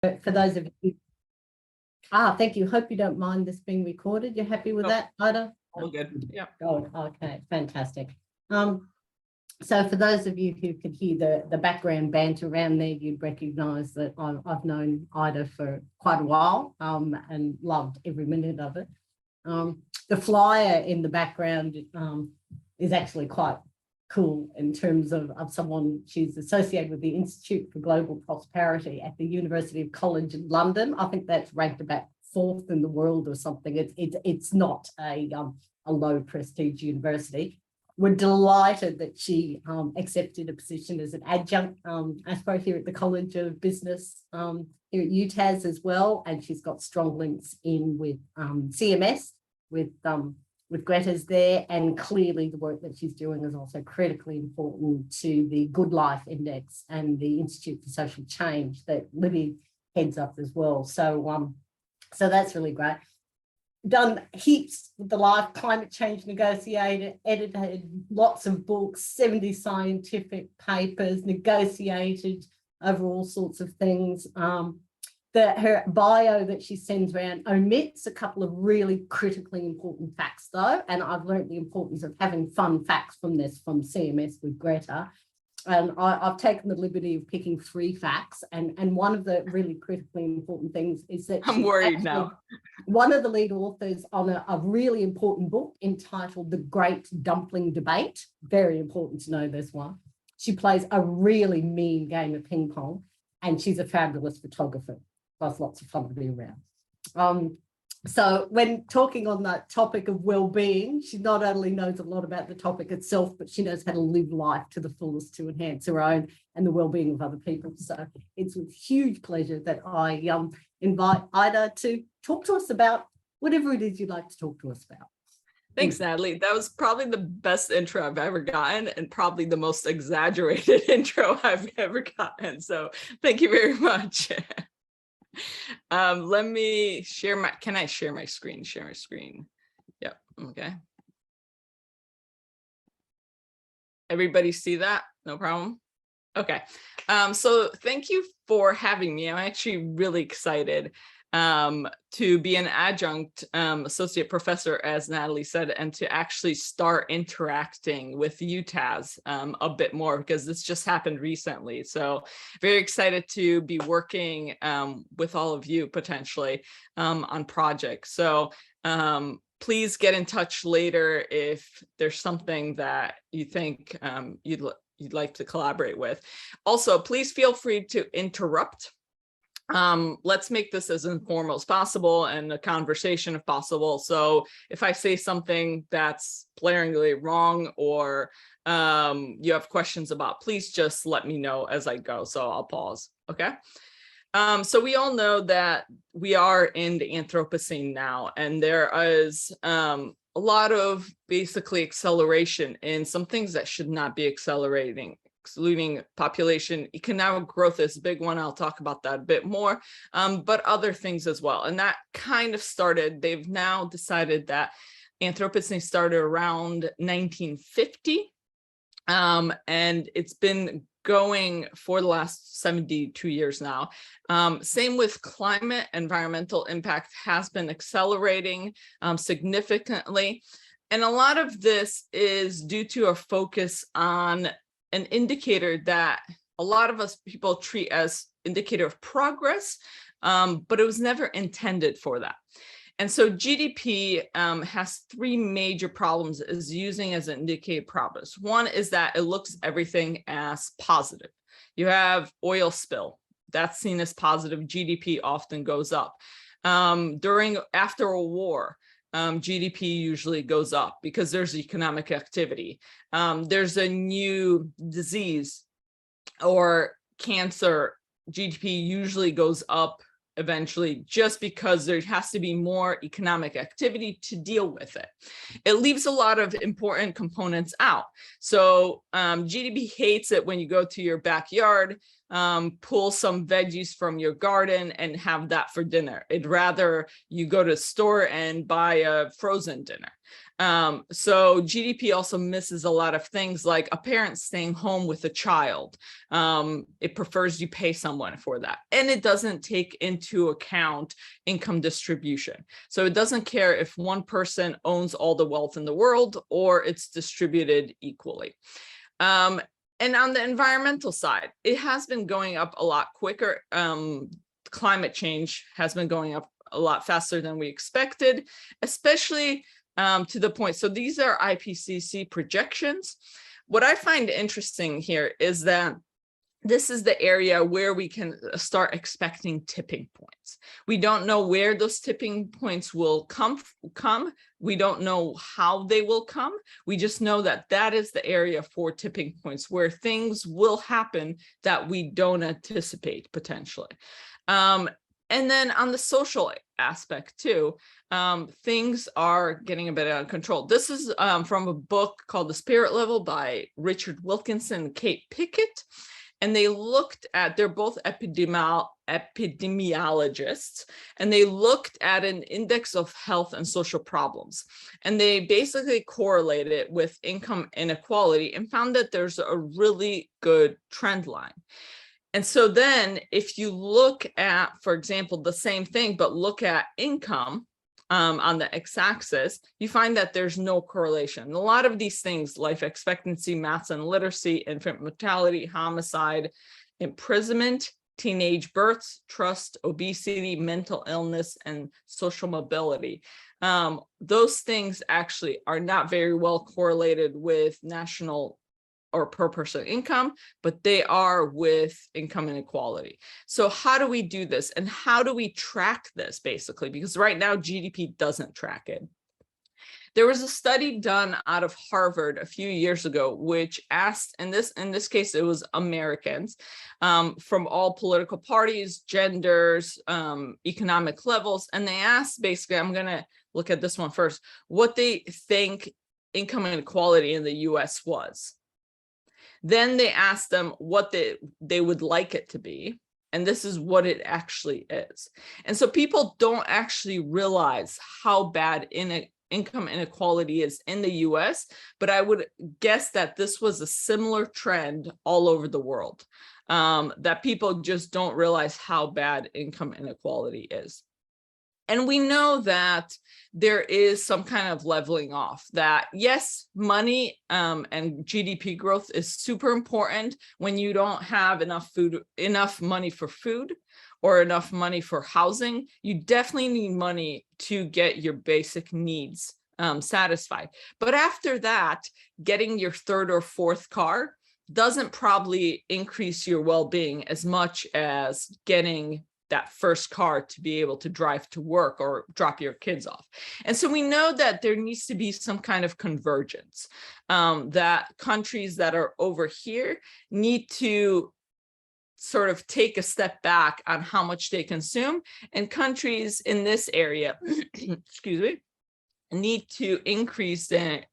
For those of you, thank you. Hope you don't mind this being recorded. You're happy with that, Ida? All good. Yeah. Oh, okay, fantastic. So for those of you who could hear the background banter around there, you'd recognise that I've known Ida for quite a while and loved every minute of it. The flyer in the background is actually quite cool in terms of someone. She's associated with the Institute for Global Prosperity at the University of College in London. I think that's ranked about 4th in the world or something. It's not a low prestige university. We're delighted that she accepted a position as an adjunct, I suppose, here at the College of Business here at UTAS as well. And she's got strong links in with CMS, with Greta's there. And clearly the work that she's doing is also critically important to the Good Life Index and the Institute for Social Change that Libby heads up as well. So that's really great. Done heaps with the Life Climate Change Negotiator, edited lots of books, 70 scientific papers, negotiated over all sorts of things. Her bio that she sends around omits a couple of really critically important facts though, and I've learned the importance of having fun facts from CMS with Greta. And I've taken the liberty of picking 3 facts. And one of the really critically important things is that I'm worried now. One of the lead authors on a really important book entitled The Great Dumpling Debate. Very important to know this one. She plays a really mean game of ping pong, and she's a fabulous photographer. Plus lots of fun to be around. So when talking on that topic of well-being, she not only knows a lot about the topic itself, but she knows how to live life to the fullest to enhance her own and the well-being of other people. So it's with huge pleasure that I invite Ida to talk to us about whatever it is you'd like to talk to us about. Thanks, Natalie. That was probably the best intro I've ever gotten, and probably the most exaggerated intro I've ever gotten. So thank you very much. Let me share can I share my screen? Share my screen. Yep. Okay. Everybody see that? No problem. Okay. So thank you for having me. I'm actually really excited to be an adjunct associate professor, as Natalie said, and to actually start interacting with UTAS a bit more, because this just happened recently. So very excited to be working with all of you potentially on projects. So please get in touch later if there's something that you think you'd like to collaborate with. Also, please feel free to interrupt. Let's make this as informal as possible and a conversation if possible. So if I say something that's blaringly wrong or you have questions about, please just let me know as I go. So I'll pause. Okay. So we all know that we are in the Anthropocene now, and there is a lot of basically acceleration in some things that should not be accelerating, excluding population. Economic growth is a big one. I'll talk about that a bit more, but other things as well. And that kind of started, they've now decided that Anthropocene started around 1950, and it's been going for the last 72 years now. Same with climate. Environmental impact has been accelerating significantly. And a lot of this is due to a focus on an indicator that a lot of us people treat as indicator of progress, but it was never intended for that. And so GDP has 3 major problems is using as an indicator of progress. One is that it looks everything as positive. You have oil spill, that's seen as positive. GDP often goes up. After a war, GDP usually goes up because there's economic activity. There's a new disease or cancer, GDP usually goes up eventually, just because there has to be more economic activity to deal with it. It leaves a lot of important components out. So GDP hates it when you go to your backyard, pull some veggies from your garden and have that for dinner. It'd rather you go to the store and buy a frozen dinner. So GDP also misses a lot of things, like a parent staying home with a child. It prefers you pay someone for that. And it doesn't take into account income distribution. So it doesn't care if one person owns all the wealth in the world or it's distributed equally. And on the environmental side, it has been going up a lot quicker. Climate change has been going up a lot faster than we expected, especially to the point. So these are IPCC projections. What I find interesting here is that this is the area where we can start expecting tipping points. We don't know where those tipping points will come. We don't know how they will come. We just know that that is the area for tipping points where things will happen that we don't anticipate potentially. And then on the social aspect too, things are getting a bit out of control. This is from a book called The Spirit Level by Richard Wilkinson and Kate Pickett. And they looked at, they're both epidemiologists, and they looked at an index of health and social problems. And they basically correlated it with income inequality and found that there's a really good trend line. And so then if you look at, for example, the same thing, but look at income on the x-axis, you find that there's no correlation. A lot of these things, life expectancy, maths and literacy, infant mortality, homicide, imprisonment, teenage births, trust, obesity, mental illness, and social mobility. Those things actually are not very well correlated with national or per person income, but they are with income inequality. So how do we do this? And how do we track this basically? Because right now GDP doesn't track it. There was a study done out of Harvard a few years ago, which asked, in this case, it was Americans from all political parties, genders, economic levels. And they asked basically, I'm gonna look at this one first, what they think income inequality in the US was. Then they asked them what they would like it to be. And this is what it actually is. And so people don't actually realize how bad income inequality is in the US, but I would guess that this was a similar trend all over the world, that people just don't realize how bad income inequality is. And we know that there is some kind of leveling off, that yes, money and GDP growth is super important when you don't have enough money for food or enough money for housing. You definitely need money to get your basic needs satisfied. But after that, getting your third or fourth car doesn't probably increase your well-being as much as getting that first car to be able to drive to work or drop your kids off. And so we know that there needs to be some kind of convergence, that countries that are over here need to sort of take a step back on how much they consume, and countries in this area, excuse me, need to increase the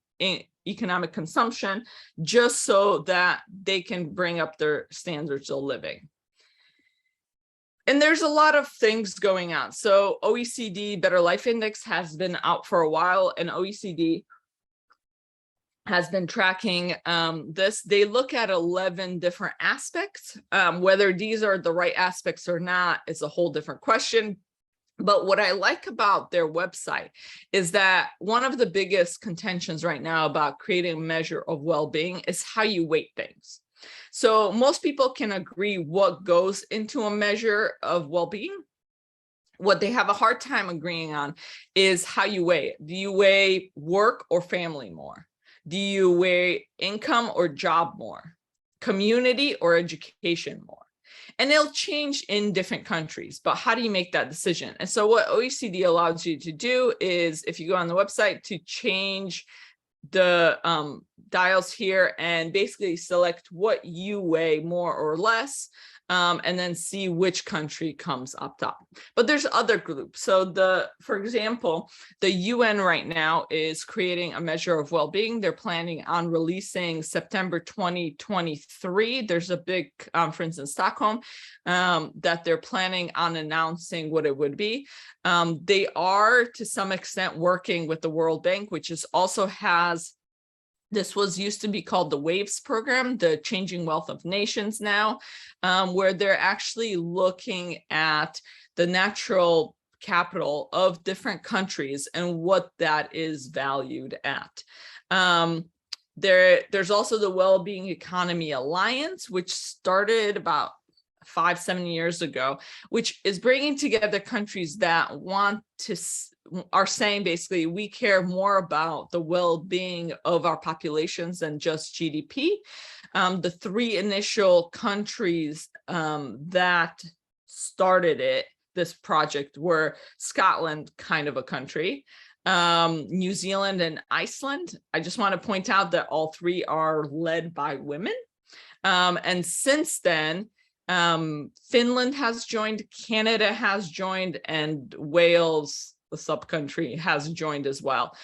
economic consumption just so that they can bring up their standards of living. And there's a lot of things going on. So OECD Better Life Index has been out for a while, and OECD has been tracking this. They look at 11 different aspects. Whether these are the right aspects or not is a whole different question. But what I like about their website is that one of the biggest contentions right now about creating a measure of well-being is how you weight things. So most people can agree what goes into a measure of well-being. What they have a hard time agreeing on is how you weigh it. Do you weigh work or family more? Do you weigh income or job more? Community or education more? And it'll change in different countries, but how do you make that decision? And so what OECD allows you to do is, if you go on the website, to change the dials here and basically select what you weigh more or less. and then see which country comes up top. But there's other groups. So for example, the UN right now is creating a measure of well-being. They're planning on releasing September 2023. There's a big conference in Stockholm that they're planning on announcing what it would be. They are to some extent working with the World Bank, which is also has, this was used to be called the WAVES program, the Changing Wealth of Nations now, where they're actually looking at the natural capital of different countries and what that is valued at. There's also the Wellbeing Economy Alliance, which started about 5-7 years ago, which is bringing together countries that are saying basically we care more about the well-being of our populations than just GDP. The 3 initial countries that started this project were Scotland, kind of a country, New Zealand, and Iceland. I just want to point out that all 3 are led by women. And since then, Finland has joined, Canada has joined, and Wales, the sub-country, has joined as well.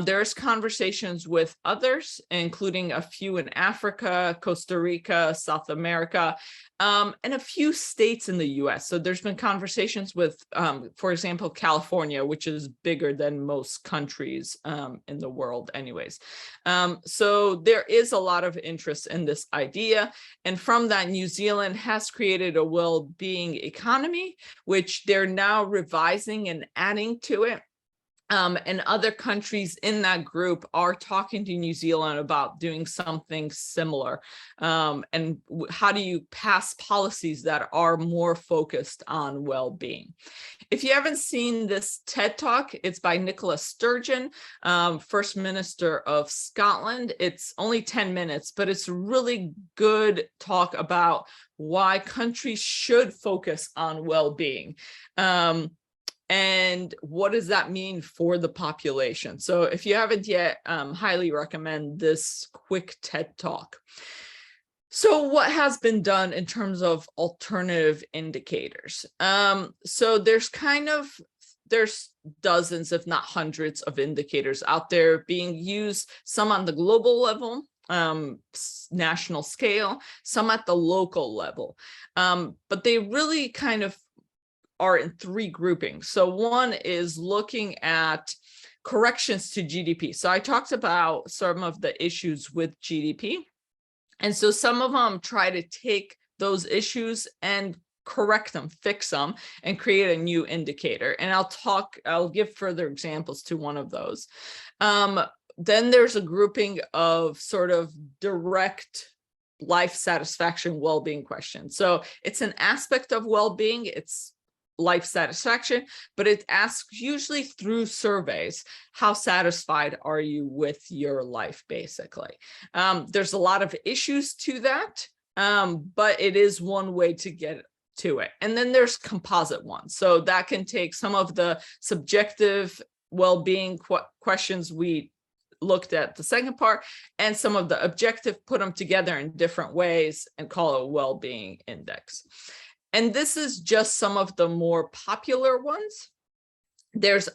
There's conversations with others, including a few in Africa, Costa Rica, South America, and a few states in the US. So there's been conversations with, for example, California, which is bigger than most countries in the world anyways. So there is a lot of interest in this idea. And from that, New Zealand has created a well-being economy, which they're now revising and adding to it. And other countries in that group are talking to New Zealand about doing something similar. And how do you pass policies that are more focused on well-being? If you haven't seen this TED Talk, it's by Nicola Sturgeon, First Minister of Scotland. It's only 10 minutes, but it's a really good talk about why countries should focus on well-being. And what does that mean for the population? So if you haven't yet, highly recommend this quick TED Talk. So what has been done in terms of alternative indicators? So there's dozens, if not hundreds, of indicators out there being used, some on the global level, national scale, some at the local level. But they really kind of are in 3 groupings. So one is looking at corrections to GDP. So I talked about some of the issues with GDP. And so some of them try to take those issues and correct them, fix them, and create a new indicator. And I'll give further examples to one of those. Then there's a grouping of sort of direct life satisfaction, well-being questions. So it's an aspect of well-being, it's life satisfaction, but it asks usually through surveys, how satisfied are you with your life, basically. There's a lot of issues to that, but it is one way to get to it. And then there's composite ones. So that can take some of the subjective well-being questions we looked at the second part, and some of the objective, put them together in different ways and call it a well-being index. And this is just some of the more popular ones. There's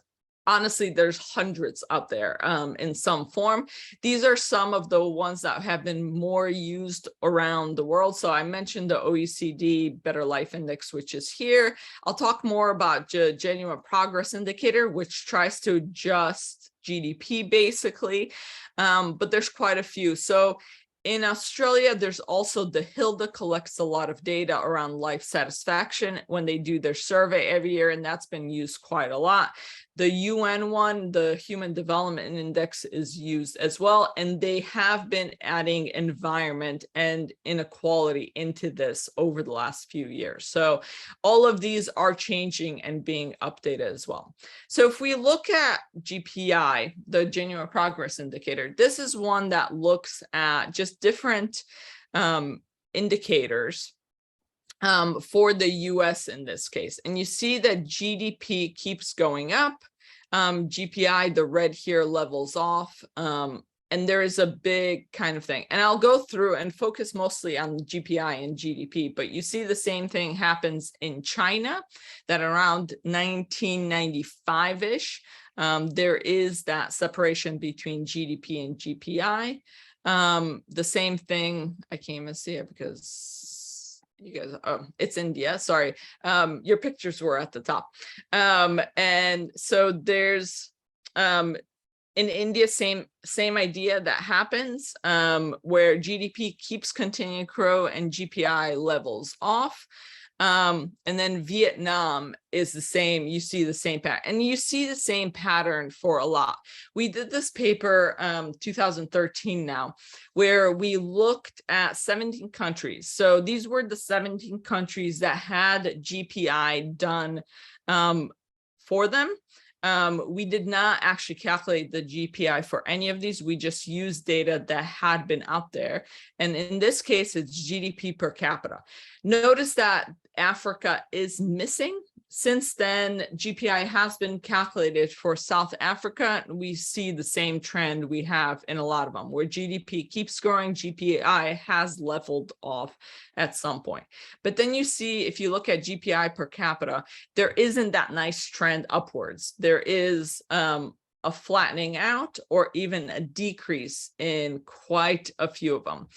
hundreds out there in some form. These are some of the ones that have been more used around the world. So I mentioned the OECD Better Life Index, which is here. I'll talk more about Genuine Progress Indicator, which tries to adjust GDP basically, but there's quite a few. So in Australia, there's also the HILDA collects a lot of data around life satisfaction when they do their survey every year, and that's been used quite a lot. The UN one, the Human Development Index, is used as well, and they have been adding environment and inequality into this over the last few years. So all of these are changing and being updated as well. So if we look at GPI, the Genuine Progress Indicator, this is one that looks at just different indicators for the US in this case. And you see that GDP keeps going up. GPI, the red here, levels off. And And there is a big kind of thing. And I'll go through and focus mostly on GPI and GDP, but you see the same thing happens in China, that around 1995-ish, there is that separation between GDP and GPI. The same thing, I can't even see it because you guys, oh, it's India, sorry. Your pictures were at the top. And so there's, in India, same idea that happens, where GDP keeps continuing to grow and GPI levels off. And then Vietnam is the same. You see the same pattern, and you see the same pattern for a lot. We did this paper 2013 now, where we looked at 17 countries. So these were the 17 countries that had GPI done for them. We did not actually calculate the GPI for any of these. We just used data that had been out there. And in this case, it's GDP per capita. Notice that Africa is missing. Since then, GPI has been calculated for South Africa. We see the same trend we have in a lot of them, where GDP keeps growing, GPI has leveled off at some point. But then you see, if you look at GPI per capita, there isn't that nice trend upwards. There is a flattening out or even a decrease in quite a few of them.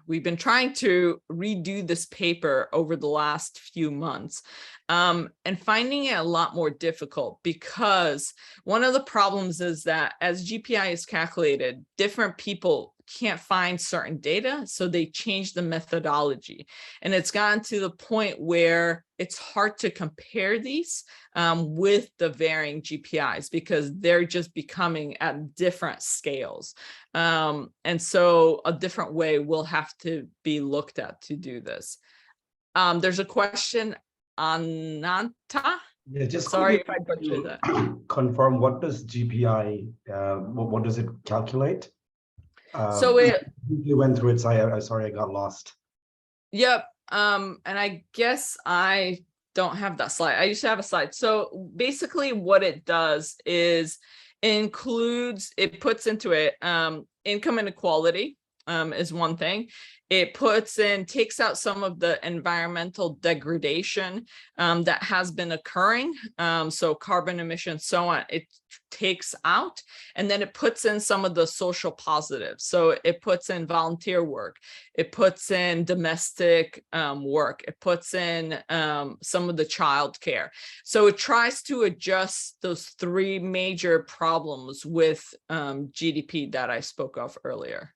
We've been trying to redo this paper over the last few months, and finding it a lot more difficult, because one of the problems is that as GPI is calculated, different people can't find certain data, so they change the methodology. And it's gotten to the point where it's hard to compare these with the varying GPIs, because they're just becoming at different scales. And so a different way will have to be looked at to do this. There's a question on Nanta. Yeah, just sorry if I butchered that. Confirm, what does GPI, what does it calculate? So you went through it, so I sorry, I got lost. Yep. And I guess I don't have that slide. I used to have a slide. So basically what it does is it puts into it income inequality is one thing. It takes out some of the environmental degradation that has been occurring. So carbon emissions, so on, it takes out, and then it puts in some of the social positives. So it puts in volunteer work, it puts in domestic work, it puts in some of the child care. So it tries to adjust those three major problems with GDP that I spoke of earlier.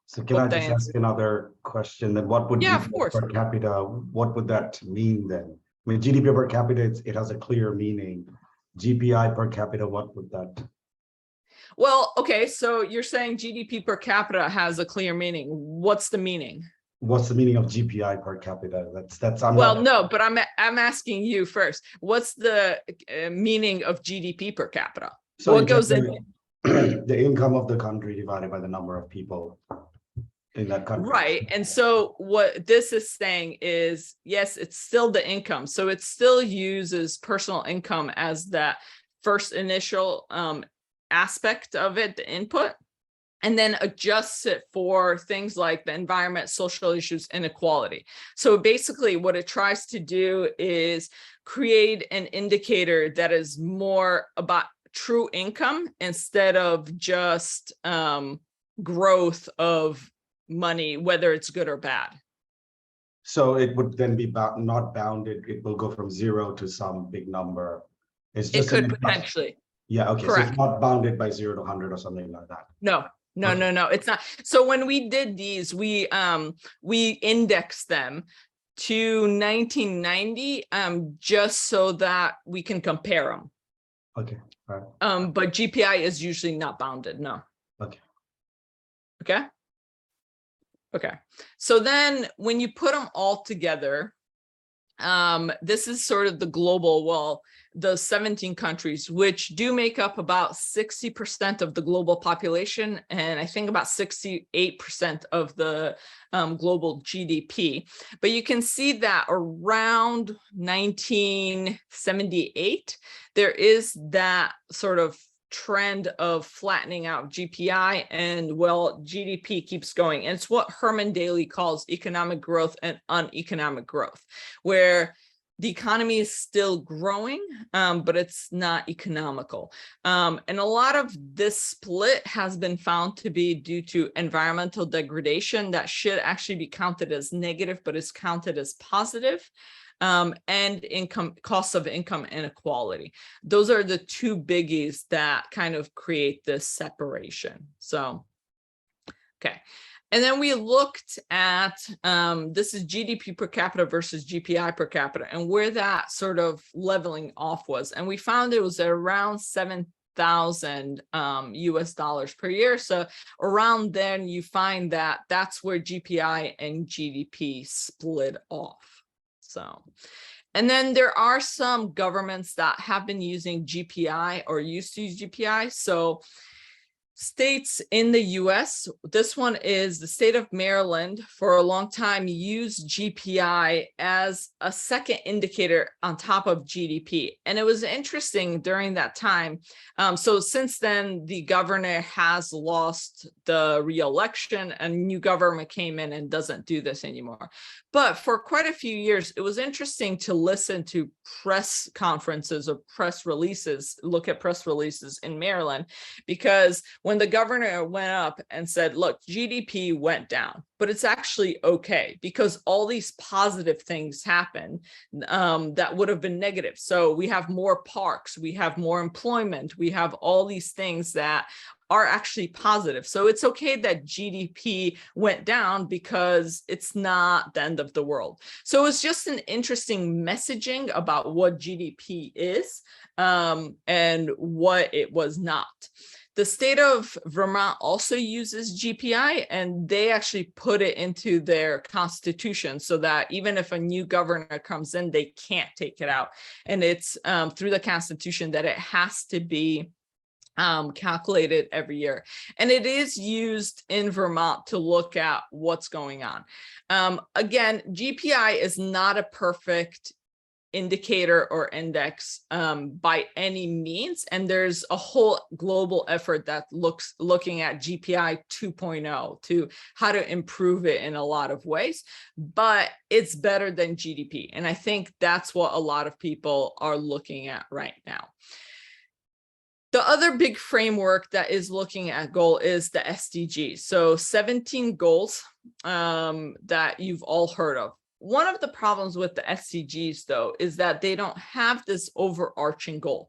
So can I just ask another question? Then what would GDP per capita, what would that mean then? I mean, GDP per capita, it has a clear meaning. GPI per capita, what would that? Well, okay, so you're saying GDP per capita has a clear meaning. What's the meaning? What's the meaning of GPI per capita? That's no, but I'm asking you first. What's the meaning of GDP per capita? So what goes in? The income of the country divided by the number of people in that country. Right. And so what this is saying is, yes, it's still the income. So it still uses personal income as that first initial aspect of it, the input, and then adjusts it for things like the environment, social issues, inequality. So basically what it tries to do is create an indicator that is more about true income instead of just growth of money, whether it's good or bad. So it would then be not bounded. It will go from 0 to some big number. It's just it could potentially. Yeah. Okay. Correct. So it's not bounded by 0 to 100 or something like that. No, it's not. So when we did these, we indexed them to 1990 just so that we can compare them. Okay. All right. But GPI is usually not bounded. No. Okay. Okay. Okay. So then when you put them all together, this is sort of the global, well, the 17 countries, which do make up about 60% of the global population, and I think about 68% of the global GDP. But you can see that around 1978, there is that sort of trend of flattening out GPI, and well, GDP keeps going. And it's what Herman Daly calls economic growth and uneconomic growth, where the economy is still growing, but it's not economical. And a lot of this split has been found to be due to environmental degradation that should actually be counted as negative, but is counted as positive. And costs of income inequality. Those are the two biggies that kind of create this separation. So, okay. And then we looked at, this is GDP per capita versus GPI per capita, and where that sort of leveling off was. And we found it was around $7,000 US dollars per year. So around then you find that that's where GPI and GDP split off. So, and then there are some governments that have been using GPI or used to use GPI. So states in the US, this one is the state of Maryland, for a long time used GPI as a second indicator on top of GDP. And it was interesting during that time. So since then, the governor has lost the re-election, and new government came in and doesn't do this anymore. But for quite a few years, it was interesting to listen to press conferences or press releases, look at press releases in Maryland, because when the governor went up and said, look, GDP went down, but it's actually okay because all these positive things happen that would have been negative. So we have more parks, we have more employment, we have all these things that are actually positive. So it's okay that GDP went down because it's not the end of the world. So it's just an interesting messaging about what GDP is and what it was not. The state of Vermont also uses GPI, and they actually put it into their constitution so that even if a new governor comes in, they can't take it out. And it's through the constitution that it has to be calculated every year. And it is used in Vermont to look at what's going on. Again, GPI is not a perfect indicator or index by any means. And there's a whole global effort that looking at GPI 2.0 to how to improve it in a lot of ways, but it's better than GDP. And I think that's what a lot of people are looking at right now. The other big framework that is looking at goal is the SDGs. So 17 goals that you've all heard of. One of the problems with the SDGs, though, is that they don't have this overarching goal.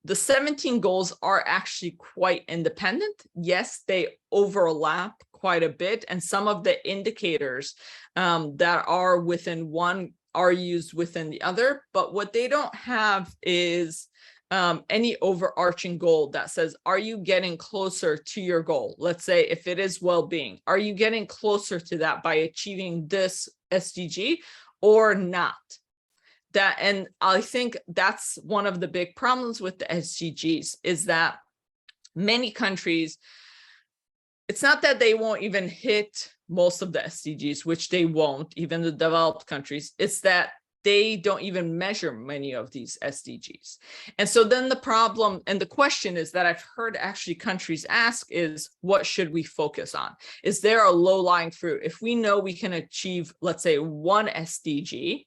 The 17 goals are actually quite independent. Yes, they overlap quite a bit, and some of the indicators that are within one are used within the other, but what they don't have is any overarching goal that says, are you getting closer to your goal? Let's say if it is well-being, are you getting closer to that by achieving this SDG or not? That, and I think that's one of the big problems with the SDGs is that many countries, it's not that they won't even hit most of the SDGs, which they won't, even the developed countries, it's that they don't even measure many of these SDGs. And so then the problem and the question is that I've heard actually countries ask is, what should we focus on? Is there a low-lying fruit? If we know we can achieve, let's say, one SDG,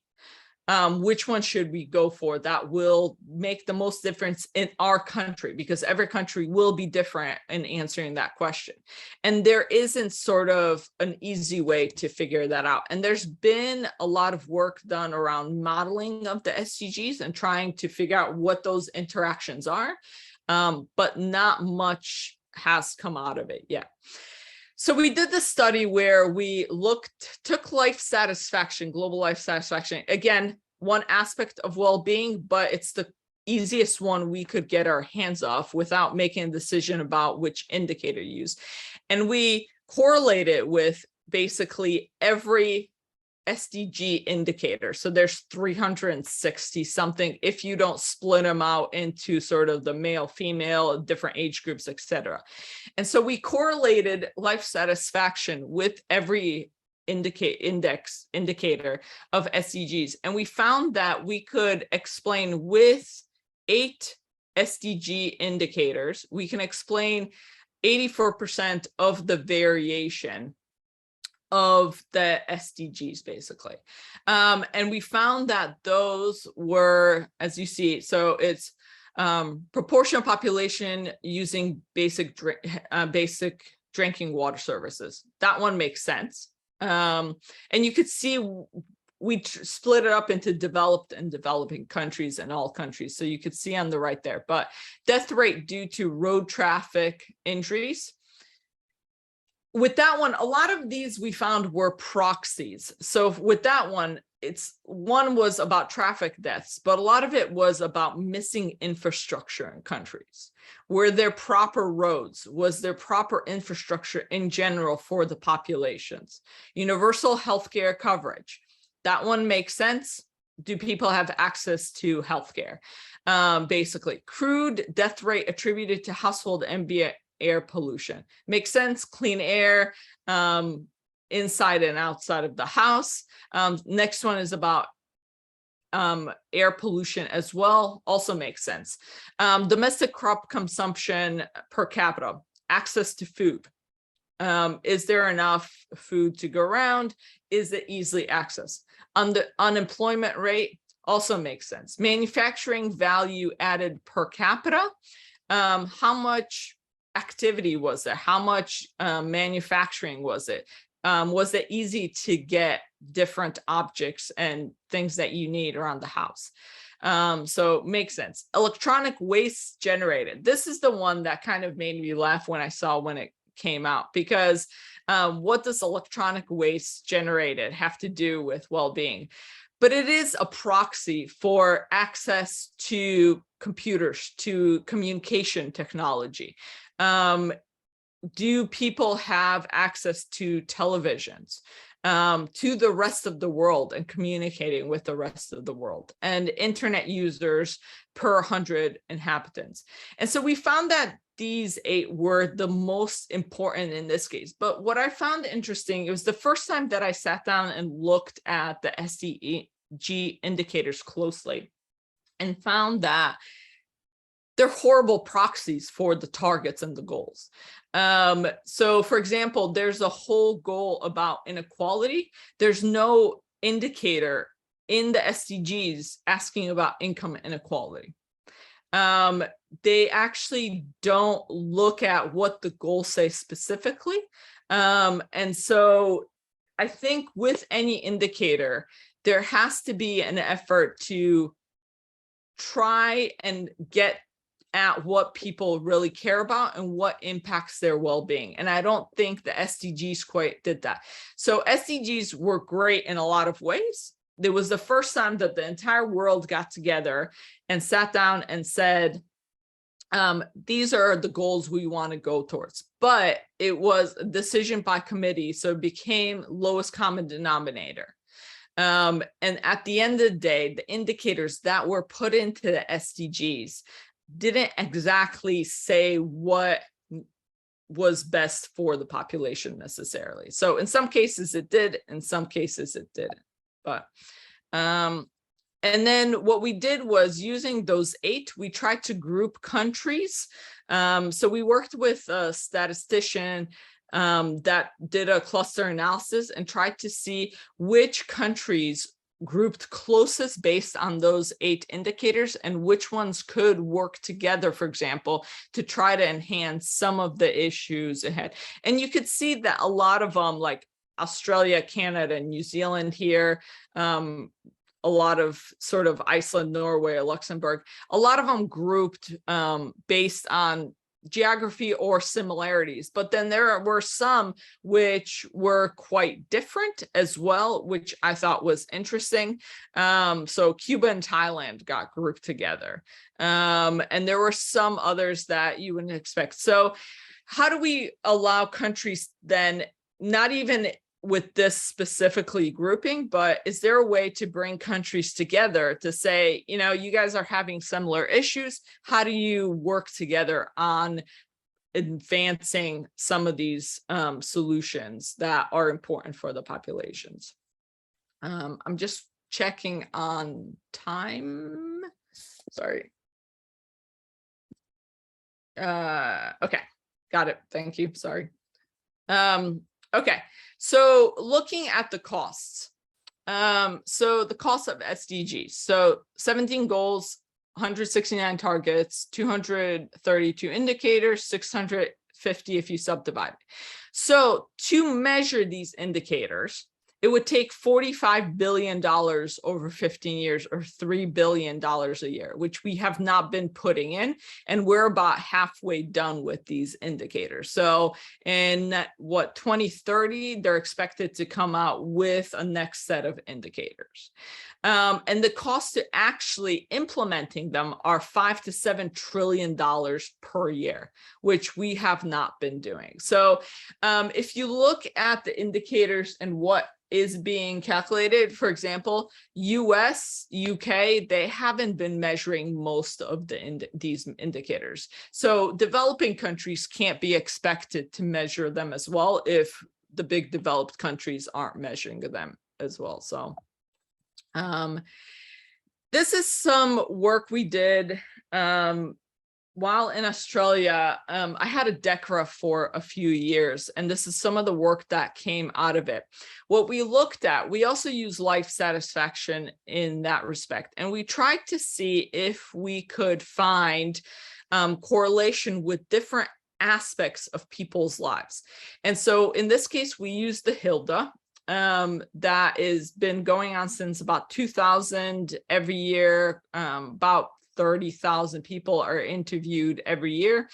which one should we go for that will make the most difference in our country? Because every country will be different in answering that question. And there isn't sort of an easy way to figure that out. And there's been a lot of work done around modeling of the SDGs and trying to figure out what those interactions are, but not much has come out of it yet. So we did this study where we took life satisfaction, global life satisfaction, again, one aspect of well-being, but it's the easiest one we could get our hands off without making a decision about which indicator to use. And we correlate it with basically every SDG indicators. So there's 360 something if you don't split them out into sort of the male, female, different age groups, etc. And so we correlated life satisfaction with every indicator of SDGs. And we found that we could explain with 8 SDG indicators, we can explain 84% of the variation of the SDGs, basically. And we found that those were, as you see, so it's proportion of population using basic drinking water services. That one makes sense. And you could see we split it up into developed and developing countries and all countries. So you could see on the right there, but death rate due to road traffic injuries. With that one, a lot of these we found were proxies. So with that one, one was about traffic deaths, but a lot of it was about missing infrastructure in countries. Were there proper roads? Was there proper infrastructure in general for the populations? Universal healthcare coverage. That one makes sense. Do people have access to healthcare? Basically, crude death rate attributed to household ambient air pollution. Makes sense. Clean air inside and outside of the house. Next one is about air pollution as well. Also makes sense. Domestic crop consumption per capita. Access to food. Is there enough food to go around? Is it easily accessed? The unemployment rate also makes sense. Manufacturing value added per capita. How much activity was there? How much manufacturing was it? Was it easy to get different objects and things that you need around the house? So makes sense. Electronic waste generated. This is the one that kind of made me laugh when I saw when it came out, because what does electronic waste generated have to do with well-being? But it is a proxy for access to computers, to communication technology. Do people have access to televisions, to the rest of the world and communicating with the rest of the world, and internet users per 100 inhabitants? And so we found that these 8 were the most important in this case. But what I found interesting, it was the first time that I sat down and looked at the SDG indicators closely and found that they're horrible proxies for the targets and the goals. So for example, there's a whole goal about inequality. There's no indicator in the SDGs asking about income inequality. They actually don't look at what the goals say specifically. And so I think with any indicator, there has to be an effort to try and get at what people really care about and what impacts their well-being. And I don't think the SDGs quite did that. So SDGs were great in a lot of ways. It was the first time that the entire world got together and sat down and said, these are the goals we want to go towards. But it was a decision by committee, so it became lowest common denominator. And at the end of the day, the indicators that were put into the SDGs didn't exactly say what was best for the population necessarily. So in some cases it did, in some cases it didn't. But and then what we did was, using those 8, we tried to group countries. So we worked with a statistician that did a cluster analysis and tried to see which countries grouped closest based on those 8 indicators and which ones could work together, for example, to try to enhance some of the issues ahead. And you could see that a lot of them, like Australia, Canada, New Zealand here, a lot of sort of Iceland, Norway, Luxembourg, a lot of them grouped based on geography or similarities, but then there were some which were quite different as well, which I thought was interesting. So Cuba and Thailand got grouped together, and there were some others that you wouldn't expect. So how do we allow countries then, not even with this specifically grouping, but is there a way to bring countries together to say, you know, you guys are having similar issues. How do you work together on advancing some of these solutions that are important for the populations? I'm just checking on time. Sorry. Okay, got it. Thank you. Sorry. Okay, so looking at the costs. So the cost of SDGs. So 17 goals, 169 targets, 232 indicators, 650 if you subdivide. So to measure these indicators, it would take $45 billion over 15 years, or $3 billion a year, which we have not been putting in. And we're about halfway done with these indicators. So in 2030, they're expected to come out with a next set of indicators. And the cost to actually implementing them are $5 to $7 trillion per year, which we have not been doing. So if you look at the indicators and what is being calculated, for example, US, UK, they haven't been measuring most of these indicators. So developing countries can't be expected to measure them as well if the big developed countries aren't measuring them as well. So this is some work we did while in Australia. I had a DECRA for a few years, and this is some of the work that came out of it. What we looked at, we also use life satisfaction in that respect, and we tried to see if we could find correlation with different aspects of people's lives. And so in this case, we used the HILDA. That has been going on since about 2000 every year. About 30,000 people are interviewed every year.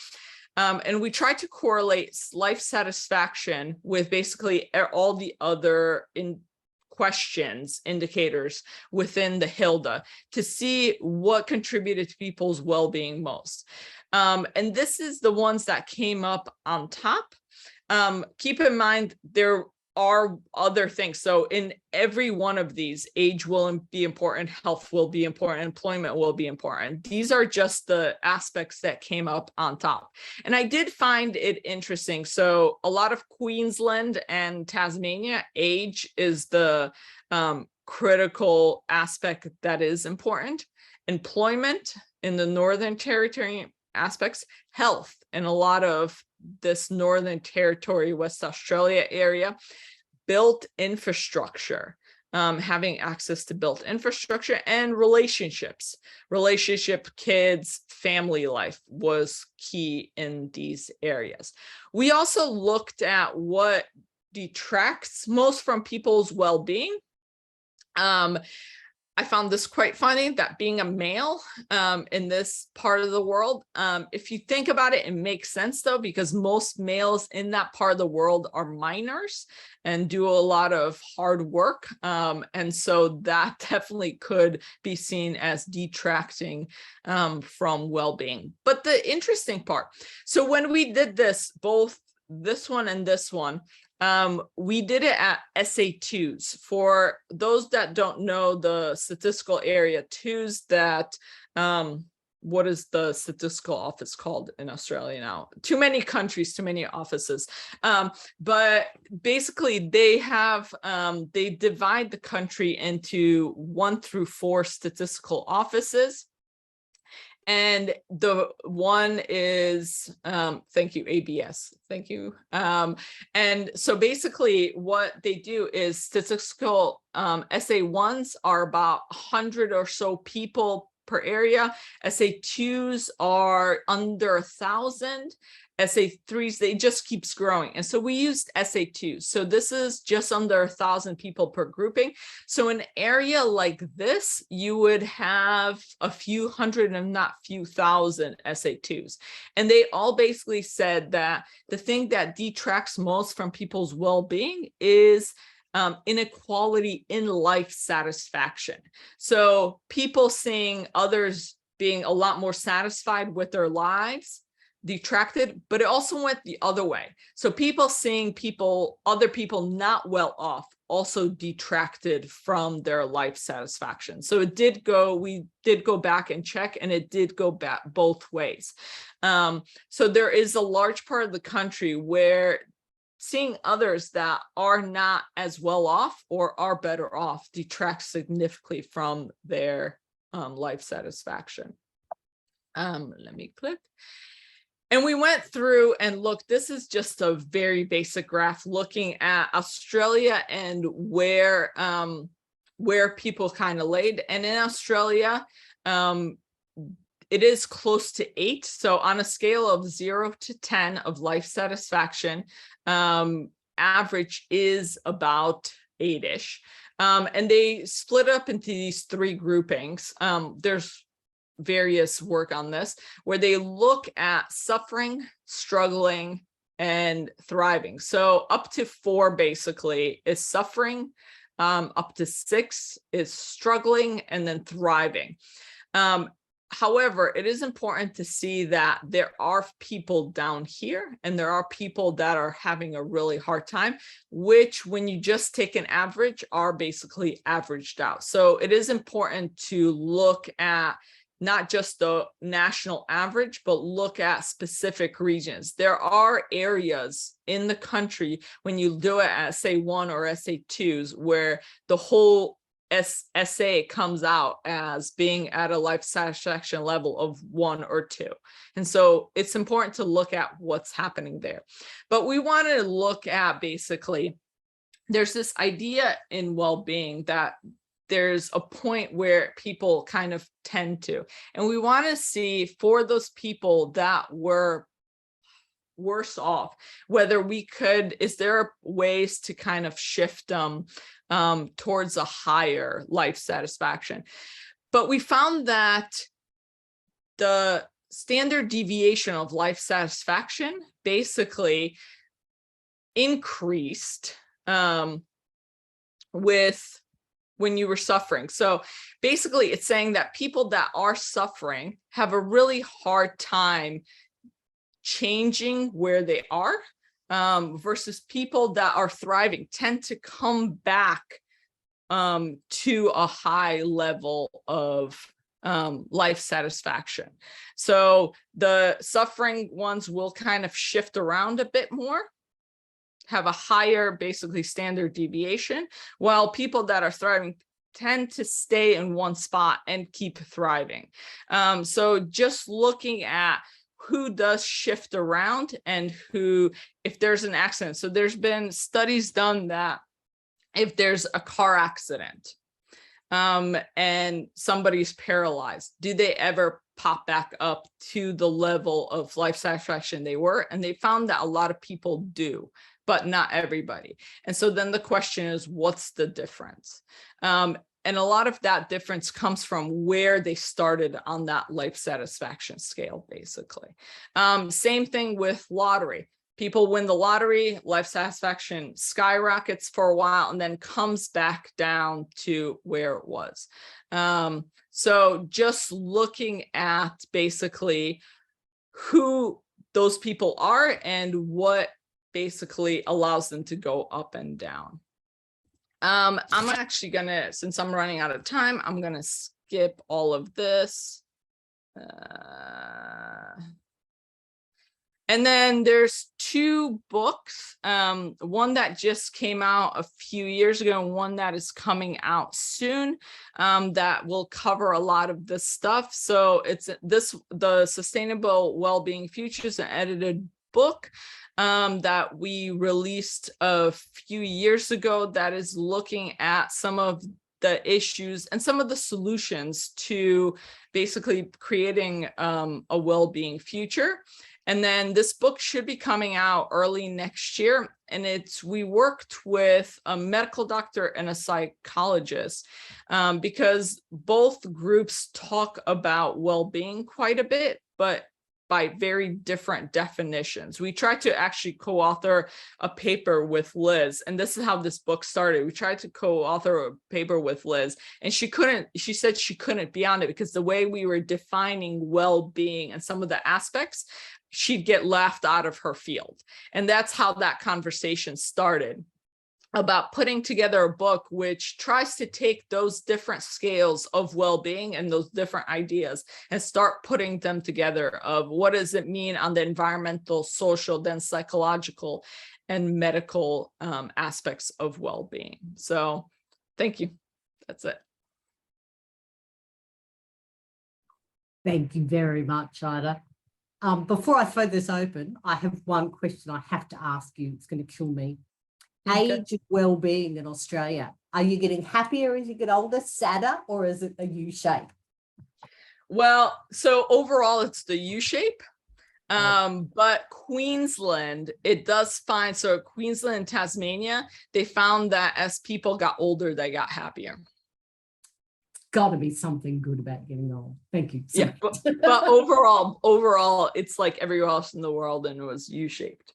And we try to correlate life satisfaction with basically all the other indicators within the HILDA to see what contributed to people's well-being most. And this is the ones that came up on top. Keep in mind, there are other things. So in every one of these, age will be important, health will be important, employment will be important. These are just the aspects that came up on top. And I did find it interesting. So a lot of Queensland and Tasmania, age is the critical aspect that is important. Employment in the Northern Territory aspects, health in a lot of this Northern Territory, West Australia area, built infrastructure, having access to built infrastructure, and relationships, kids, family life was key in these areas. We also looked at what detracts most from people's well-being. I found this quite funny, that being a male in this part of the world, if you think about it, it makes sense though, because most males in that part of the world are miners and do a lot of hard work. And so that definitely could be seen as detracting from well-being. But the interesting part, so when we did this, both this one and this one, we did it at SA2s. For those that don't know the statistical area, twos that, what is the statistical office called in Australia now? Too many countries, too many offices. But basically they have, they divide the country into 1 through 4 statistical offices. And the one is, thank you, ABS, thank you. And so basically what they do is statistical SA1s are about 100 or so people per area. SA2s are under 1,000. SA3s, they just keeps growing. And so we used SA2. So this is just under 1,000 people per grouping. So an area like this, you would have a few hundred and not few thousand SA2s. And they all basically said that the thing that detracts most from people's well-being is inequality in life satisfaction. So people seeing others being a lot more satisfied with their lives detracted, but it also went the other way. So people seeing other people not well off also detracted from their life satisfaction. So we did go back and check, and it did go back both ways. So there is a large part of the country where seeing others that are not as well off or are better off detracts significantly from their life satisfaction. Let me click. And we went through and looked, this is just a very basic graph looking at Australia and where people kind of laid. And in Australia, it is close to 8. So on a scale of 0 to 10 of life satisfaction, average is about 8-ish. And they split up into these 3 groupings. There's various work on this where they look at suffering, struggling, and thriving. So up to 4 basically is suffering, up to 6 is struggling, and then thriving. However, it is important to see that there are people down here and there are people that are having a really hard time, which when you just take an average are basically averaged out. So it is important to look at not just the national average, but look at specific regions. There are areas in the country when you do it at SA1 or SA2s where the whole SA comes out as being at a life satisfaction level of 1 or 2. And so it's important to look at what's happening there. But we want to look at basically, there's this idea in well-being that there's a point where people kind of tend to, and we want to see for those people that were worse off, whether is there ways to kind of shift them towards a higher life satisfaction. But we found that the standard deviation of life satisfaction basically increased with when you were suffering. So basically it's saying that people that are suffering have a really hard time changing where they are, versus people that are thriving tend to come back to a high level of life satisfaction. So the suffering ones will kind of shift around a bit more, have a higher basically standard deviation, while people that are thriving tend to stay in one spot and keep thriving. So just looking at who does shift around and who, if there's an accident. So there's been studies done that if there's a car accident and somebody's paralyzed, do they ever pop back up to the level of life satisfaction they were? And they found that a lot of people do, but not everybody. And so then the question is, what's the difference? And a lot of that difference comes from where they started on that life satisfaction scale, basically. Same thing with lottery. People win the lottery, life satisfaction skyrockets for a while and then comes back down to where it was. So just looking at basically who those people are and what basically allows them to go up and down. I'm actually gonna, since I'm running out of time, I'm gonna skip all of this. And then there's 2 books, one that just came out a few years ago and one that is coming out soon, that will cover a lot of this stuff. So it's the Sustainable Wellbeing Futures, an edited book that we released a few years ago that is looking at some of the issues and some of the solutions to basically creating a well-being future. And then this book should be coming out early next year. And we worked with a medical doctor and a psychologist because both groups talk about well-being quite a bit, but by very different definitions. We tried to actually co-author a paper with Liz, and this is how this book started. We tried to co-author a paper with Liz, and she said she couldn't be on it because the way we were defining well-being and some of the aspects, she'd get laughed out of her field. And that's how that conversation started, about putting together a book which tries to take those different scales of well-being and those different ideas and start putting them together of what does it mean on the environmental, social, then psychological and medical aspects of well-being. So thank you. That's it. Thank you very much, Ida. Before I throw this open, I have one question I have to ask you. It's going to kill me. Age of well-being in Australia. Are you getting happier as you get older, sadder, or is it a U shape? Well, so overall it's the U shape. But Queensland, it does find, so Queensland and Tasmania, they found that as people got older, they got happier. Got to be something good about getting old. Thank you. Yeah, but overall, it's like everywhere else in the world, and it was U-shaped.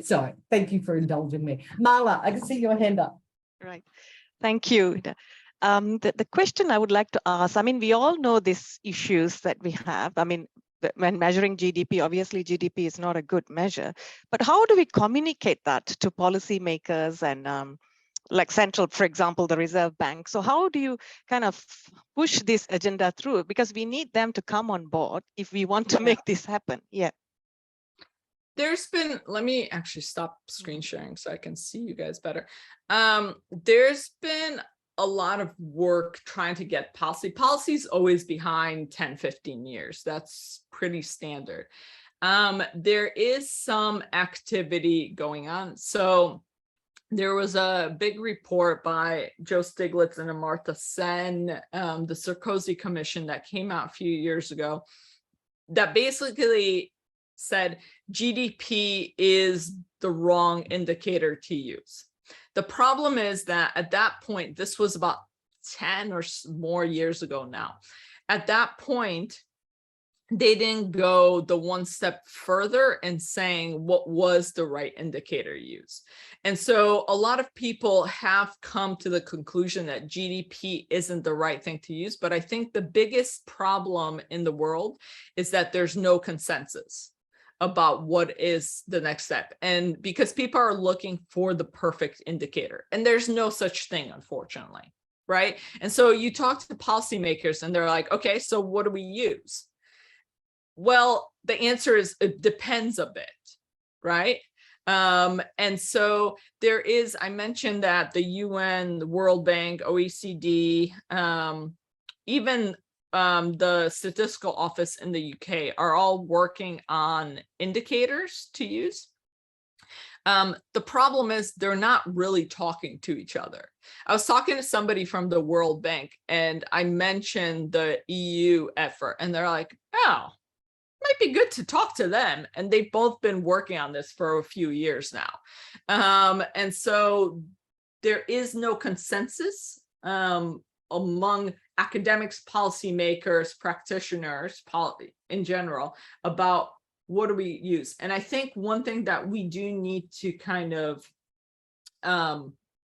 Sorry, thank you for indulging me. Marla, I can see your hand up. Right, thank you. The question I would like to ask, I mean, we all know these issues that we have. I mean, when measuring GDP, obviously GDP is not a good measure, but how do we communicate that to policymakers and like central, for example, the Reserve Bank? So how do you kind of push this agenda through? Because we need them to come on board if we want to make this happen. Yeah. There's been, let me actually stop screen sharing so I can see you guys better. There's been a lot of work trying to get policy's always behind 10, 15 years. That's pretty standard. There is some activity going on. So there was a big report by Joe Stiglitz and Amartya Sen, the Sarkozy Commission, that came out a few years ago, that basically said GDP is the wrong indicator to use. The problem is that at that point, this was about 10 or more years ago now. At that point, they didn't go the one step further in saying what was the right indicator to use. And so a lot of people have come to the conclusion that GDP isn't the right thing to use. But I think the biggest problem in the world is that there's no consensus about what is the next step. And because people are looking for the perfect indicator, and there's no such thing, unfortunately, right? And so you talk to policymakers and they're like, okay, so what do we use? Well, the answer is it depends a bit, right? And so there is, I mentioned that the UN, the World Bank, OECD, even the statistical office in the UK are all working on indicators to use. The problem is they're not really talking to each other. I was talking to somebody from the World Bank and I mentioned the EU effort and they're like, oh, might be good to talk to them. And they've both been working on this for a few years now. And so there is no consensus among academics, policymakers, practitioners, in general, about what do we use. And I think one thing that we do need to kind of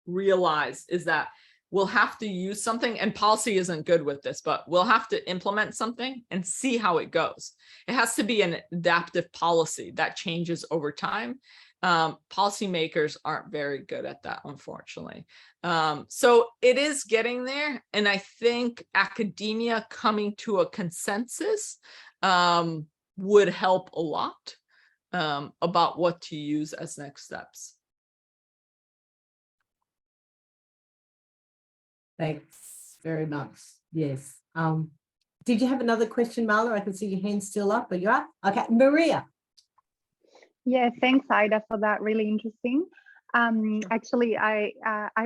realize is that we'll have to use something, and policy isn't good with this, but we'll have to implement something and see how it goes. It has to be an adaptive policy that changes over time. Policymakers aren't very good at that, unfortunately. So it is getting there. And I think academia coming to a consensus would help a lot about what to use as next steps. Thanks very much. Yes. Did you have another question, Marla? I can see your hand still up, but you are? Okay, Maria. Yeah, thanks, Ida, for that. Really interesting. Actually, I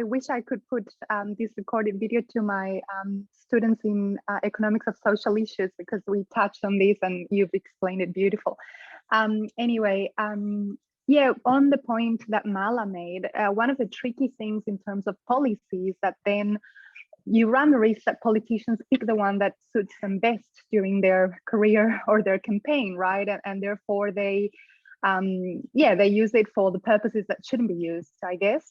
wish I could put this recorded video to my students in economics of social issues, because we touched on this and you've explained it beautiful. Anyway, yeah, on the point that Mala made, one of the tricky things in terms of policy is that then you run the risk that politicians pick the one that suits them best during their career or their campaign, right? And therefore they use it for the purposes that shouldn't be used, I guess,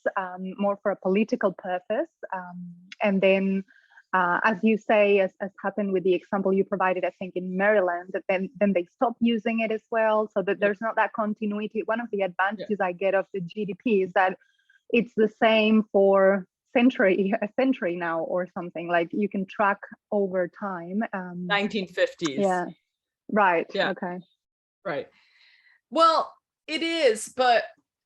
more for a political purpose. And then, as you say, as happened with the example you provided, I think in Maryland, that then they stop using it as well, so that there's not that continuity. One of the advantages I get of the GDP is that it's the same for a century now or something. Like you can track over time. 1950s. Yeah. Right. Yeah. Okay. Right. Well, it is, but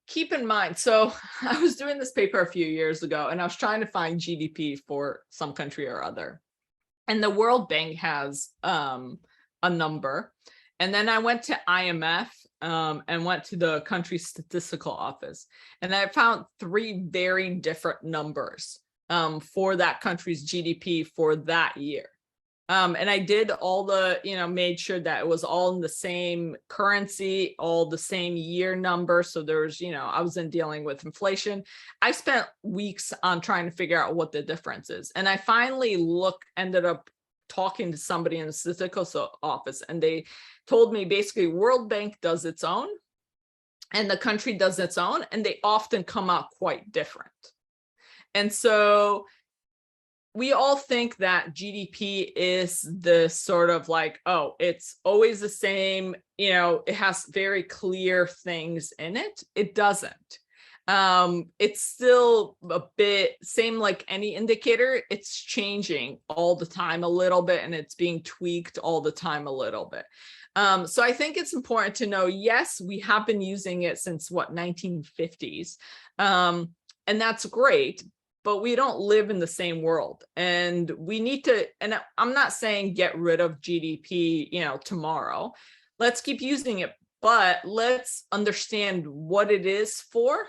keep in mind, so I was doing this paper a few years ago and I was trying to find GDP for some country or other. And the World Bank has a number. And then I went to IMF and went to the country statistical office. And I found 3 very different numbers for that country's GDP for that year. And I did all the, made sure that it was all in the same currency, all the same year number. So there's, I wasn't dealing with inflation. I spent weeks on trying to figure out what the difference is. And I finally ended up talking to somebody in the statistical office, and they told me basically World Bank does its own and the country does its own, and they often come out quite different. And so we all think that GDP is the sort of like, oh, it's always the same, it has very clear things in it. It doesn't. It's still a bit same like any indicator. It's changing all the time a little bit, and it's being tweaked all the time a little bit. So I think it's important to know, yes, we have been using it since 1950s. And that's great, but we don't live in the same world, and we need to, and I'm not saying get rid of GDP, tomorrow. Let's keep using it, but let's understand what it is for,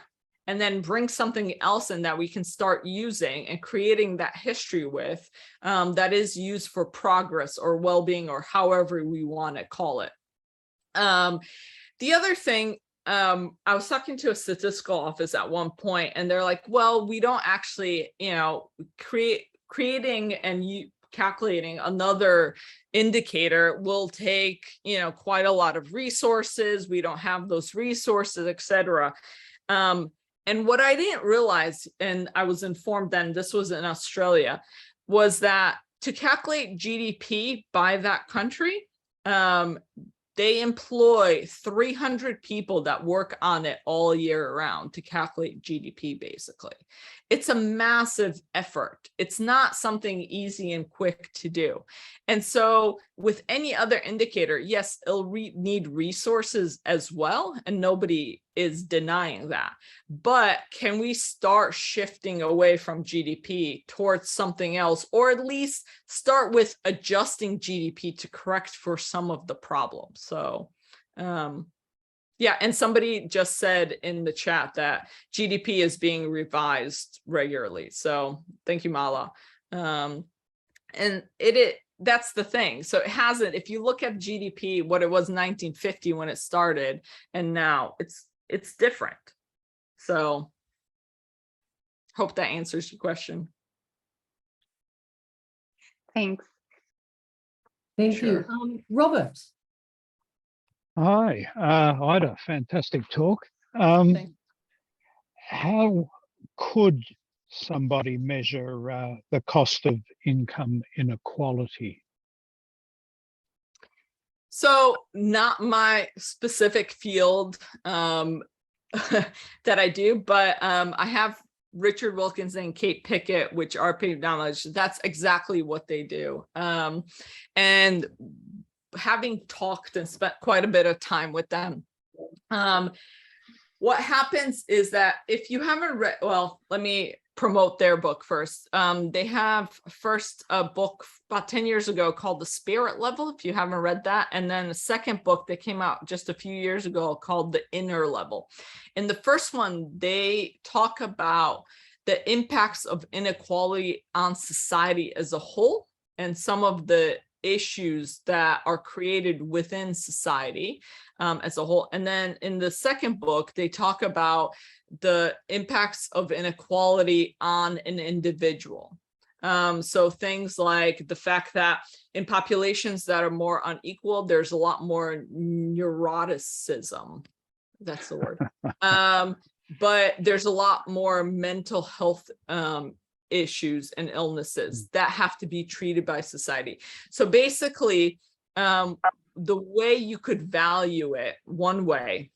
and then bring something else in that we can start using and creating that history with, that is used for progress or well-being or however we want to call it. The other thing, I was talking to a statistical office at one point, and they're like, well, we don't actually, creating and calculating another indicator will take, quite a lot of resources. We don't have those resources, etc. And what I didn't realize, and I was informed then, this was in Australia, was that to calculate GDP by that country, they employ 300 people that work on it all year round to calculate GDP, basically. It's a massive effort. It's not something easy and quick to do. And so with any other indicator, yes, it'll need resources as well, and nobody is denying that. But can we start shifting away from GDP towards something else, or at least start with adjusting GDP to correct for some of the problems? So, yeah, and somebody just said in the chat that GDP is being revised regularly. So thank you, Mala. And that's the thing. So it hasn't, if you look at GDP, what it was in 1950 when it started, and now it's different. So hope that answers your question. Thanks. Thank you. Robert. Hi, I had a fantastic talk. How could somebody measure the cost of income inequality? So not my specific field that I do, but I have Richard Wilkins and Kate Pickett, which are paid knowledge. That's exactly what they do. And having talked and spent quite a bit of time with them, what happens is that if you haven't read, well, let me promote their book first. They have first a book about 10 years ago called The Spirit Level, if you haven't read that. And then the second book that came out just a few years ago called The Inner Level. In the first one, they talk about the impacts of inequality on society as a whole and some of the issues that are created within society as a whole. And then in the second book, they talk about the impacts of inequality on an individual. So things like the fact that in populations that are more unequal, there's a lot more neuroticism. That's the word. But there's a lot more mental health issues and illnesses that have to be treated by society. So basically, the way you could value it, one way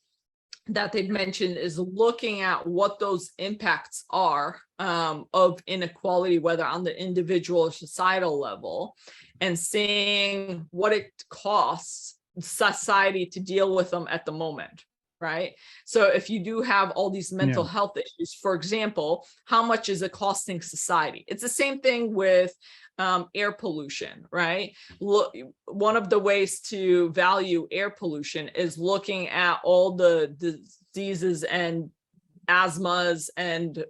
that they've mentioned, is looking at what those impacts are of inequality, whether on the individual or societal level, and seeing what it costs society to deal with them at the moment. Right. So if you do have all these mental health issues, for example, how much is it costing society? It's the same thing with air pollution, right? Look, one of the ways to value air pollution is looking at all the diseases and asthmas and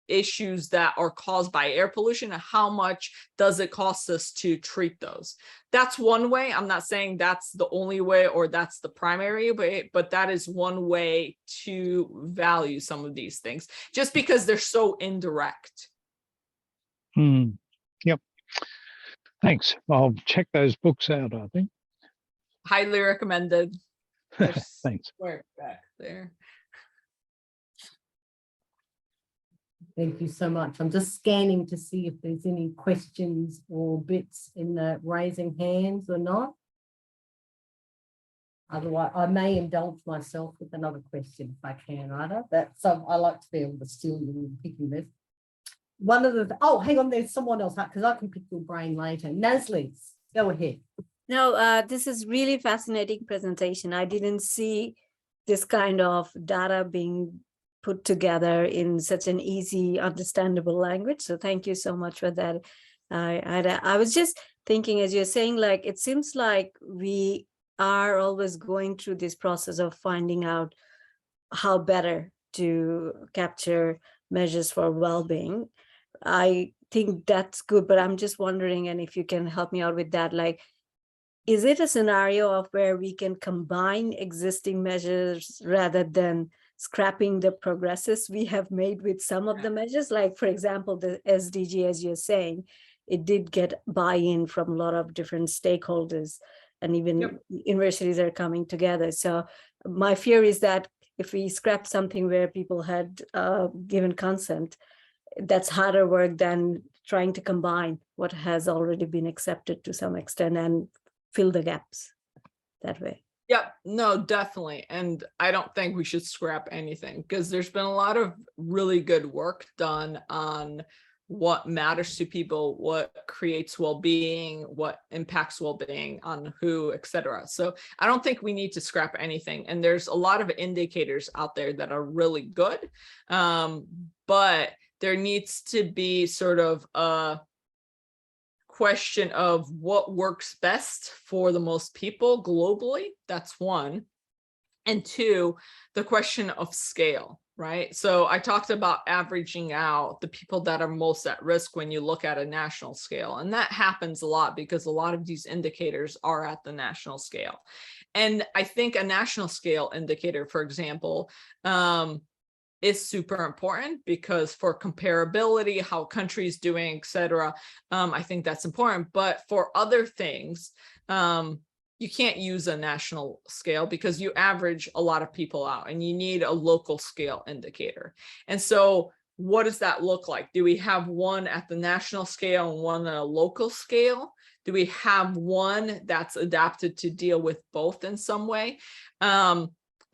issues that are caused by air pollution, and how much does it cost us to treat those. That's one way. I'm not saying that's the only way or that's the primary way, but that is one way to value some of these things, just because they're so indirect. Yep. Thanks. I'll check those books out, I think. Highly recommended. Thanks. Work back there. Thank you so much. I'm just scanning to see if there's any questions or bits in the raising hands or not. Otherwise, I may indulge myself with another question if I can, Ida. I like to be able to steal you in picking this. One of the, oh, hang on, there's someone else, because I can pick your brain later. Nasli, go ahead. No, this is really fascinating presentation. I didn't see this kind of data being put together in such an easy, understandable language. So thank you so much for that. I was just thinking, as you're saying, like, it seems like we are always going through this process of finding out how better to capture measures for well-being. I think that's good, but I'm just wondering, and if you can help me out with that, like, is it a scenario of where we can combine existing measures rather than scrapping the progresses we have made with some of the measures? Like, for example, the SDG, as you're saying, it did get buy-in from a lot of different stakeholders, and even universities are coming together. So my fear is that if we scrap something where people had given consent, that's harder work than trying to combine what has already been accepted to some extent and fill the gaps that way. Yeah, no, definitely. And I don't think we should scrap anything, because there's been a lot of really good work done on what matters to people, what creates well-being, what impacts well-being on who, etc. So I don't think we need to scrap anything. And there's a lot of indicators out there that are really good, but there needs to be sort of a question of what works best for the most people globally. That's one. And two, the question of scale, right? So I talked about averaging out the people that are most at risk when you look at a national scale. And that happens a lot because a lot of these indicators are at the national scale. And I think a national scale indicator, for example, is super important, because for comparability, how a country is doing, et cetera, I think that's important. But for other things, you can't use a national scale because you average a lot of people out, and you need a local scale indicator. And so what does that look like? Do we have one at the national scale and one at a local scale? Do we have one that's adapted to deal with both in some way?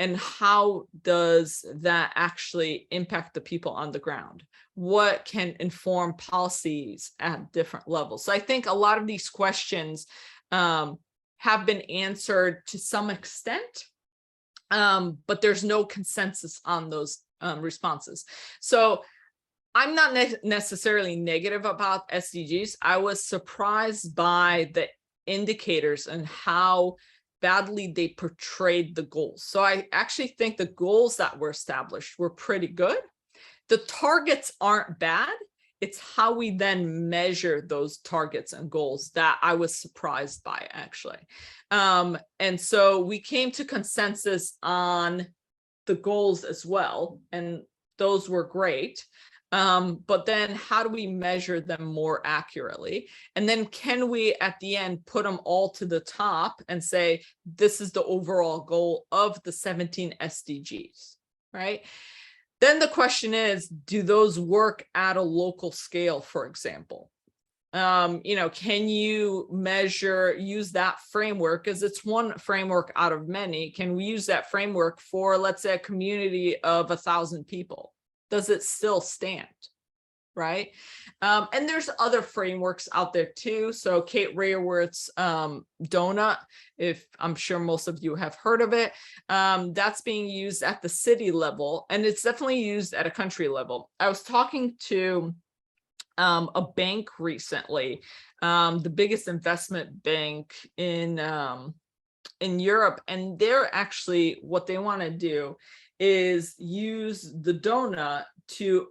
And how does that actually impact the people on the ground? What can inform policies at different levels? So I think a lot of these questions have been answered to some extent, but there's no consensus on those responses. So I'm not necessarily negative about SDGs. I was surprised by the indicators and how badly they portrayed the goals. So I actually think the goals that were established were pretty good. The targets aren't bad. It's how we then measure those targets and goals that I was surprised by, actually. And so we came to consensus on the goals as well, and those were great. But then how do we measure them more accurately? And then can we at the end put them all to the top and say, this is the overall goal of the 17 SDGs, right? Then the question is, do those work at a local scale, for example? You know, can you measure, use that framework, because it's one framework out of many. Can we use that framework for, let's say, a community of 1,000 people? Does it still stand? Right. And there's other frameworks out there too. So Kate Raworth's donut, if I'm sure most of you have heard of it, that's being used at the city level, and it's definitely used at a country level. I was talking to a bank recently, the biggest investment bank in Europe, and they're actually, what they want to do is use the donut to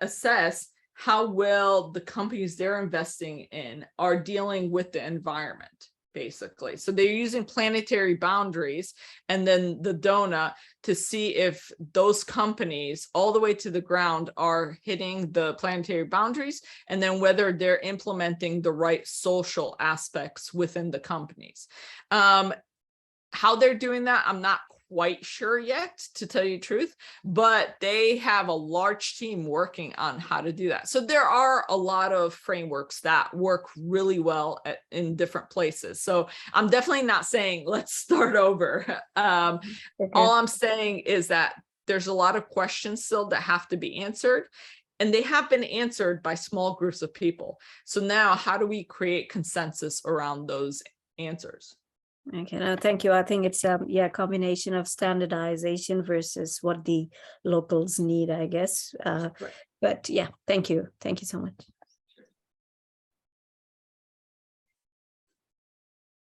assess how well the companies they're investing in are dealing with the environment, basically. So they're using planetary boundaries and then the donut to see if those companies all the way to the ground are hitting the planetary boundaries, and then whether they're implementing the right social aspects within the companies. How they're doing that, I'm not quite sure yet, to tell you the truth, but they have a large team working on how to do that. So there are a lot of frameworks that work really well in different places. So I'm definitely not saying let's start over. All I'm saying is that there's a lot of questions still that have to be answered, and they have been answered by small groups of people. So now how do we create consensus around those answers? Okay, no, thank you. I think it's a combination of standardization versus what the locals need, I guess. Right. But yeah, thank you so much.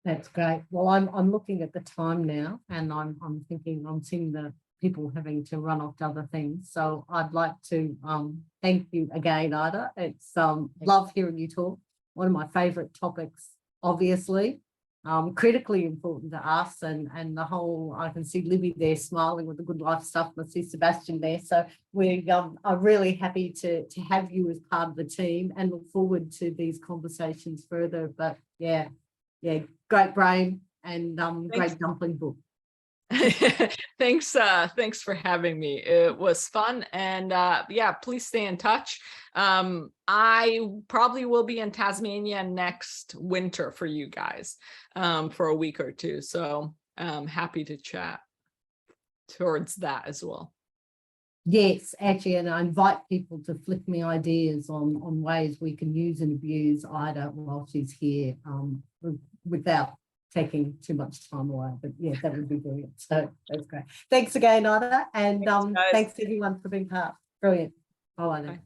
That's great. Well, I'm looking at the time now, and I'm thinking, I'm seeing the people having to run off to other things. So I'd like to thank you again, Ida. It's love hearing you talk. One of my favorite topics, obviously. Critically important to us, and the whole, I can see Libby there smiling with the good life stuff, and I see Sebastian there. So we are really happy to have you as part of the team and look forward to these conversations further. But yeah, great brain and great dumpling book. Thanks for having me. It was fun, and yeah, please stay in touch. I probably will be in Tasmania next winter for you guys for a week or two, so I'm happy to chat towards that as well. Yes, actually, and I invite people to flick me ideas on ways we can use and abuse Ida while she's here, without taking too much time away. But yeah, that would be brilliant. So that's great. Thanks again, Ida, and thanks everyone for being part. Brilliant. Bye.